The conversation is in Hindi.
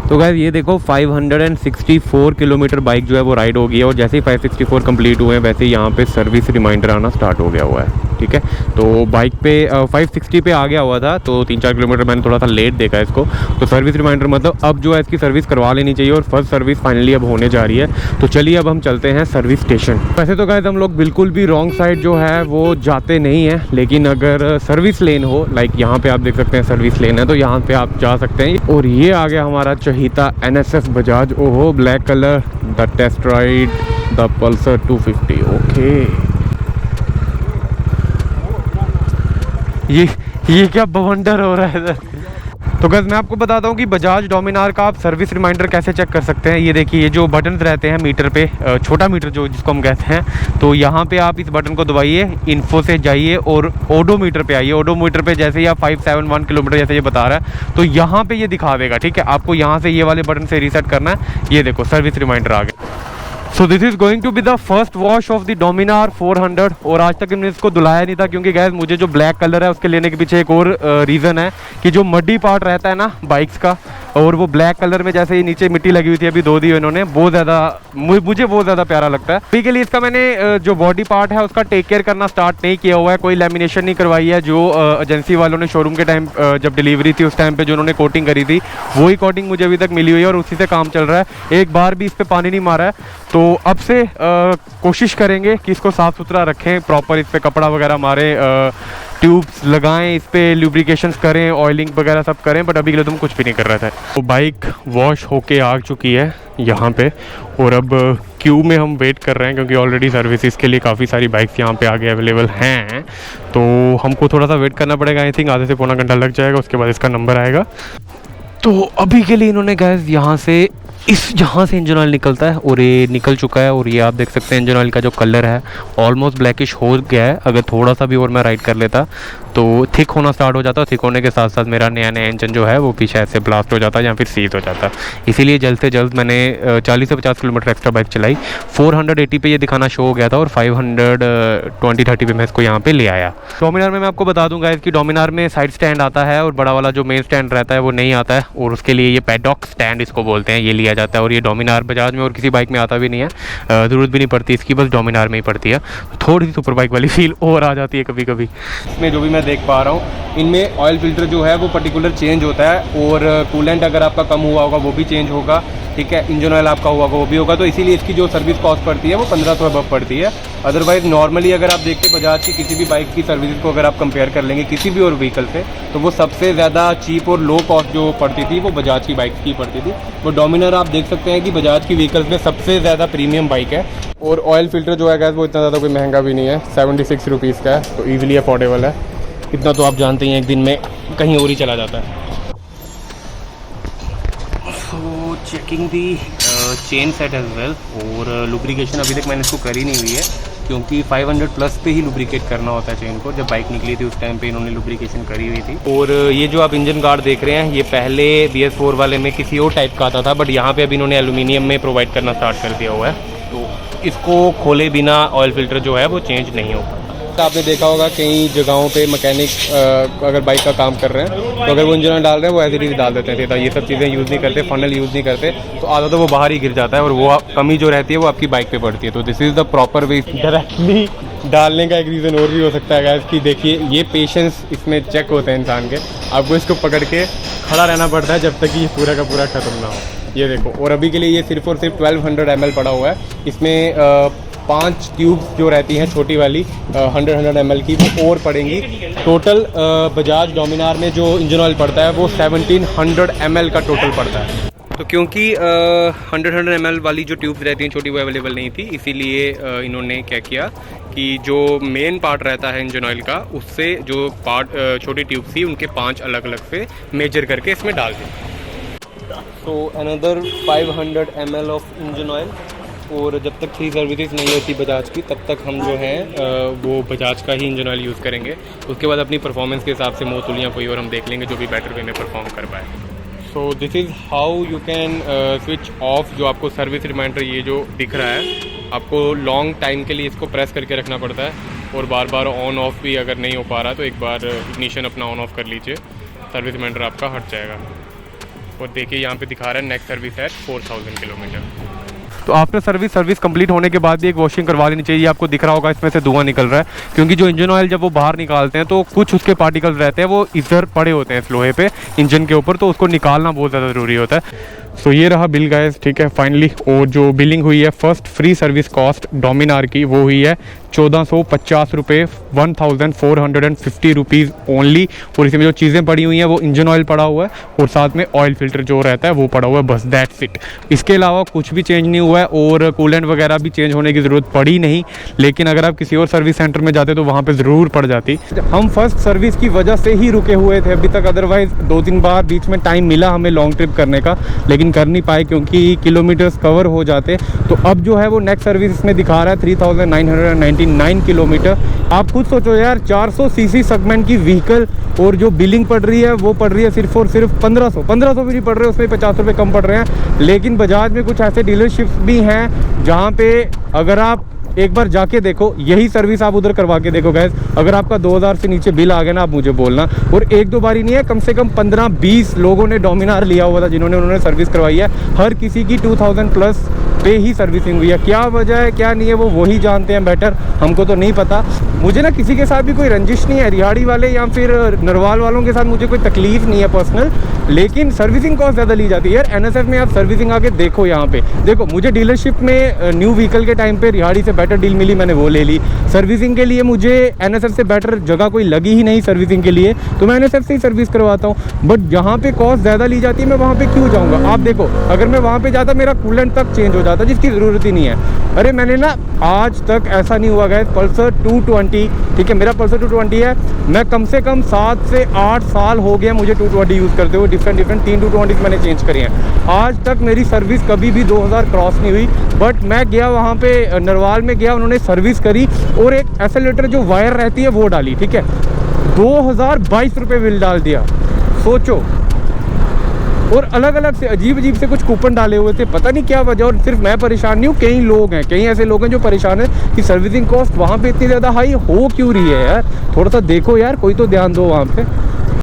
तो गाइस ये देखो 564 किलोमीटर बाइक जो है वो राइड हो गई है, और जैसे ही 564 कंप्लीट हुए हैं वैसे ही यहाँ पे सर्विस रिमाइंडर आना स्टार्ट हो गया हुआ है। ठीक है, तो बाइक पे 560 पे आ गया हुआ था, तो 3-4 किलोमीटर मैंने थोड़ा सा लेट देखा इसको। तो सर्विस रिमाइंडर मतलब अब जो है इसकी सर्विस करवा लेनी चाहिए, और फर्स्ट सर्विस फाइनली अब होने जा रही है। तो चलिए अब हम चलते हैं सर्विस स्टेशन। वैसे तो गाइस हम लोग बिल्कुल भी रॉन्ग साइड जो है वो जाते नहीं हैं, लेकिन अगर सर्विस लेन हो, लाइक यहाँ पे आप देख सकते हैं सर्विस लेन है, तो यहाँ पे आप जा सकते हैं। और ये आ गया हमारा चहीता NSS बजाज, ओहो black colour, the test ride the Pulsar 250। Okay, ये क्या बवंडर हो रहा है इधर। तो गाइस मैं आपको बताता हूँ कि बजाज डोमिनार का आप सर्विस रिमाइंडर कैसे चेक कर सकते हैं। ये देखिए, ये जो बटन रहते हैं मीटर पे, छोटा मीटर जो जिसको हम कहते हैं, तो यहाँ पे आप इस बटन को दबाइए, इन्फो से जाइए और ओडोमीटर पे आइए। ओडोमीटर पे जैसे ही आप 571 किलोमीटर जैसे ये बता रहा है, तो यहाँ पे ये दिखा देगा। ठीक है, आपको यहाँ से ये वाले बटन से रीसेट करना है। ये देखो सर्विस रिमाइंडर आ गया। So this is going to be the first wash of the Dominar 400। और आज तक मैंने इसको धुलाया नहीं था, क्योंकि गैस मुझे जो ब्लैक कलर है उसके लेने के पीछे एक और रीज़न है कि जो मड्डी पार्ट रहता है ना बाइक्स का, और वो ब्लैक कलर में जैसे ही नीचे मिट्टी लगी हुई थी, अभी धो दी इन्होंने, बहुत ज़्यादा मुझे बहुत ज़्यादा प्यारा लगता है। अभी के लिए इसका मैंने जो बॉडी पार्ट है उसका टेक केयर करना स्टार्ट नहीं किया हुआ है, कोई लैमिनेशन नहीं करवाई है। जो एजेंसी वालों ने शोरूम के टाइम जब डिलीवरी थी उस टाइम पे जो उन्होंने कोटिंग करी थी, वही कोटिंग मुझे अभी तक मिली हुई है, और उसी से काम चल रहा है। एक बार भी इस पर पानी नहीं मारा है। तो अब से कोशिश करेंगे कि इसको साफ़ सुथरा रखें, प्रॉपर इस पर कपड़ा वगैरह मारें, ट्यूब्स लगाएं, इस पर ल्यूब्रिकेशंस करें, ऑयलिंग वगैरह सब करें। बट अभी के लिए तुम कुछ भी नहीं कर रहे थे। तो बाइक वॉश होके आ चुकी है यहाँ पे, और अब क्यू में हम वेट कर रहे हैं, क्योंकि ऑलरेडी सर्विसेज के लिए काफ़ी सारी बाइक्स यहाँ पे आगे अवेलेबल हैं। तो हमको थोड़ा सा वेट करना पड़ेगा, आई थिंक आधे से पौना घंटा लग जाएगा, उसके बाद इसका नंबर आएगा। तो अभी के लिए इन्होंने गैस यहाँ से जहाँ से इंजन ऑयल निकलता है, और ये निकल चुका है। और ये आप देख सकते हैं इंजन ऑयल का जो कलर है ऑलमोस्ट ब्लैकिश हो गया है। अगर थोड़ा सा भी और मैं राइड कर लेता तो थिक होना स्टार्ट हो जाता, थिक होने के साथ साथ मेरा नया इंजन जो है वो पीछे ऐसे ब्लास्ट हो जाता या फिर सीज हो जाता। इसीलिए जल्द से जल्द मैंने 40 से 50 किलोमीटर एक्स्ट्रा बाइक चलाई। 480 पे ये दिखाना शो हो गया था, और 520-30 पे मैं इसको यहाँ पे ले आया। डोमिनार में मैं आपको बता दूंगा कि डोमिनार में साइड स्टैंड आता है, और बड़ा वाला जो मेन स्टैंड रहता है वो नहीं आता है, और उसके लिए ये पैडॉक स्टैंड इसको बोलते हैं, ये लिया जाता है। और ये डोमिनार बजाज में और किसी बाइक में आता भी नहीं है, ज़रूरत भी नहीं पड़ती इसकी, बस डोमिनार में ही पड़ती है। थोड़ी सी सुपर बाइक वाली फील और आ जाती है कभी कभी। इसमें जो भी मैं देख पा रहा हूँ, इनमें ऑयल फिल्टर जो है वो पर्टिकुलर चेंज होता है, और कूलेंट अगर आपका कम हुआ होगा वो भी चेंज होगा। ठीक है, इंजन ऑयल आपका हुआ होगा वो भी होगा। तो इसीलिए इसकी जो सर्विस कॉस्ट पड़ती है वो 1500 अबव पड़ती है। अदरवाइज नॉर्मली अगर आप देखते बजाज की किसी भी बाइक की सर्विस को अगर आप कंपेयर कर लेंगे किसी भी और व्हीकल से, तो वो सबसे ज़्यादा चीप और लो कॉस्ट जो पड़ती थी वो बजाज की बाइक की पड़ती थी। वो डोमिनार आप देख सकते हैं कि बजाज की व्हीकल्स में सबसे ज़्यादा प्रीमियम बाइक है। और ऑयल फिल्टर जो है गैस वो इतना ज़्यादा कोई महंगा भी नहीं है, 76 रुपीज़ का है, तो ईजिली अफोर्डेबल है। इतना तो आप जानते ही हैं एक दिन में कहीं और ही चला जाता है। सो चेकिंग दी चेन सेट एज वेल, और लुब्रिकेशन अभी तक मैंने इसको करी नहीं हुई है, क्योंकि 500 प्लस पे ही लुब्रिकेट करना होता है चेन को। जब बाइक निकली थी उस टाइम पे इन्होंने लुब्रिकेशन करी हुई थी। और ये जो आप इंजन गार्ड देख रहे हैं, ये पहले BS4 वाले में किसी और टाइप का आता था, बट यहाँ पे अब इन्होंने एल्यूमिनियम में प्रोवाइड करना स्टार्ट कर दिया हुआ है। तो इसको खोले बिना ऑयल फिल्टर जो है वो चेंज नहीं होगा। आपने देखा होगा कई जगहों पे मैकेनिक अगर बाइक का काम कर रहे हैं तो अगर वो इंजन डाल रहे हैं वो एज इट इज डाल देते हैं सीधा, ये सब चीज़ें यूज़ नहीं करते, फनल यूज़ नहीं करते, तो आधा तो वो बाहर ही गिर जाता है, और वो कमी जो रहती है वो आपकी बाइक पे पड़ती है। तो this is the proper way. Directly डालने का एक रीज़न और भी हो सकता है गाइस कि देखिए ये पेशेंस इसमें चेक होते हैं इंसान के, आपको इसको पकड़ के खड़ा रहना पड़ता है जब तक कि ये पूरा का पूरा ख़त्म ना हो। ये देखो, और अभी के लिए ये सिर्फ और सिर्फ 1200 ml पड़ा हुआ है। इसमें 5 ट्यूब्स जो रहती हैं छोटी वाली 100 ml की वो और पड़ेंगी। टोटल बजाज डोमिनार में जो इंजन ऑयल पड़ता है वो 1700 ml का टोटल पड़ता है। तो क्योंकि 100 ml वाली जो ट्यूब्स रहती हैं छोटी वो अवेलेबल नहीं थी, इसीलिए इन्होंने क्या किया कि जो मेन पार्ट रहता है इंजन ऑयल का उससे जो पार्ट छोटी ट्यूब्स थी उनके 5 अलग अलग से मेजर करके इसमें डाल दी। तो another 500 ml of engine oil, और जब तक फ्री सर्विसेज नहीं होती बजाज की तब तक हम जो हैं वो बजाज का ही इंजन ऑयल यूज़ करेंगे। उसके बाद अपनी परफॉर्मेंस के हिसाब से मोतुल या कोई और हम देख लेंगे जो भी बेटर वे में परफॉर्म कर पाए। So this is how you can switch off जो आपको सर्विस रिमाइंडर ये जो दिख रहा है, आपको लॉन्ग टाइम के लिए इसको प्रेस करके रखना पड़ता है, और बार बार ऑन ऑफ भी अगर नहीं हो पा रहा तो एक बार इग्निशन अपना ऑन ऑफ कर लीजिए, सर्विस रिमाइंडर आपका हट जाएगा। और देखिए यहाँ पे दिखा रहा है नेक्स्ट सर्विस एट 4000 किलोमीटर। तो आफ्टर सर्विस कंप्लीट होने के बाद भी एक वॉशिंग करवा लेनी चाहिए। आपको दिख रहा होगा इसमें से धुआं निकल रहा है, क्योंकि जो इंजन ऑयल जब वो बाहर निकालते हैं तो कुछ उसके पार्टिकल्स रहते हैं वो इधर पड़े होते हैं इस लोहे पे इंजन के ऊपर, तो उसको निकालना बहुत ज़्यादा ज़रूरी होता है। सो ये रहा बिल गाइस, ठीक है फाइनली। और जो बिलिंग हुई है first free service cost Dominar की वो हुई है 1450 रुपये, 1450 रुपीज़ ओनली। और इसमें जो चीज़ें पड़ी हुई हैं वो इंजन ऑयल पड़ा हुआ है और साथ में ऑयल फिल्टर जो रहता है वो पड़ा हुआ है, बस दैट्स इट। इसके अलावा कुछ भी चेंज नहीं हुआ है और कूलेंट वगैरह भी चेंज होने की ज़रूरत पड़ी नहीं, लेकिन अगर आप किसी और सर्विस सेंटर में जाते तो वहाँ पर ज़रूर पड़ जाती। हम फर्स्ट सर्विस की वजह से ही रुके हुए थे अभी तक, अदरवाइज़ 2-3 बार बीच में टाइम मिला हमें लॉन्ग ट्रिप करने का, लेकिन कर नहीं पाए क्योंकि किलोमीटर्स कवर हो जाते। तो अब जो है वो नेक्स्ट सर्विस इसमें दिखा रहा है 3999 किलोमीटर। आप खुद सोचो यार, 400 सीसी सेगमेंट की व्हीकल और जो बिलिंग पड़ रही है वो पड़ रही है सिर्फ और सिर्फ 1500 भी नहीं पड़ रहे, उसमें 50 रुपये कम पड़ रहे हैं। लेकिन बजाज में कुछ ऐसे डीलरशिप्स भी हैं जहाँ पे अगर आप एक बार जाके देखो, यही सर्विस आप उधर करवा के देखो गैस, अगर आपका 2000 से नीचे बिल आ गया ना, आप मुझे बोलना। और एक दो बारी नहीं है, कम से कम 15-20 लोगों ने डोमिनार लिया हुआ था उन्होंने सर्विस करवाई है। हर किसी की 2000 प्लस पे ही सर्विसिंग हुई है। क्या वजह है क्या नहीं है वो वही जानते हैं बेटर, हमको तो नहीं पता। मुझे ना किसी के साथ भी कोई रंजिश नहीं है, रिहाड़ी वाले या फिर नरवाल वालों के साथ मुझे कोई तकलीफ नहीं है पर्सनल, लेकिन सर्विसिंग कॉस्ट ज़्यादा ली जाती है यार। एनएसएफ में आप सर्विसिंग आके देखो, यहाँ पे देखो, मुझे डीलरशिप में न्यू व्हीकल के टाइम पे रिहाड़ी से बेटर डील मिली, मैंने वो ले ली। सर्विसिंग के लिए मुझे एनएसएफ से बेटर जगह कोई लगी ही नहीं सर्विसिंग के लिए, तो मैं एनएसएफ से ही सर्विस करवाता हूँ। बट जहाँ पे कॉस्ट ज़्यादा ली जाती है मैं वहाँ पे क्यों जाऊँगा? आप देखो, अगर मैं वहाँ पे जाता मेरा कूलेंट तक चेंज हो जाता जिसकी ज़रूरत ही नहीं है। अरे मैंने ना आज तक ऐसा नहीं हुआ गया, पल्सर 220, ठीक है मेरा पल्सर 220 है, मैं कम से कम 7 से 8 साल हो गया मुझे 220 यूज़ करते हुए। डिफरेंट 3 220 मैंने चेंज करी हैं, आज तक मेरी सर्विस कभी भी 2000 क्रॉस नहीं हुई। बट मैं गया वहाँ पे नरवाल में गया, उन्होंने सर्विस करी और एक एक्सेलेरेटर जो वायर रहती है वो डाली, ठीक है 2022 रुपये बिल डाल दिया, सोचो। और अलग अलग से अजीब से कुछ कूपन डाले हुए थे, पता नहीं क्या वजह। और सिर्फ मैं परेशान नहीं हूँ, कई लोग हैं, कई ऐसे लोग हैं जो परेशान हैं कि सर्विसिंग कॉस्ट वहाँ पे इतनी ज़्यादा हाई हो क्यों रही है यार। थोड़ा सा देखो यार, कोई तो ध्यान दो वहाँ पे।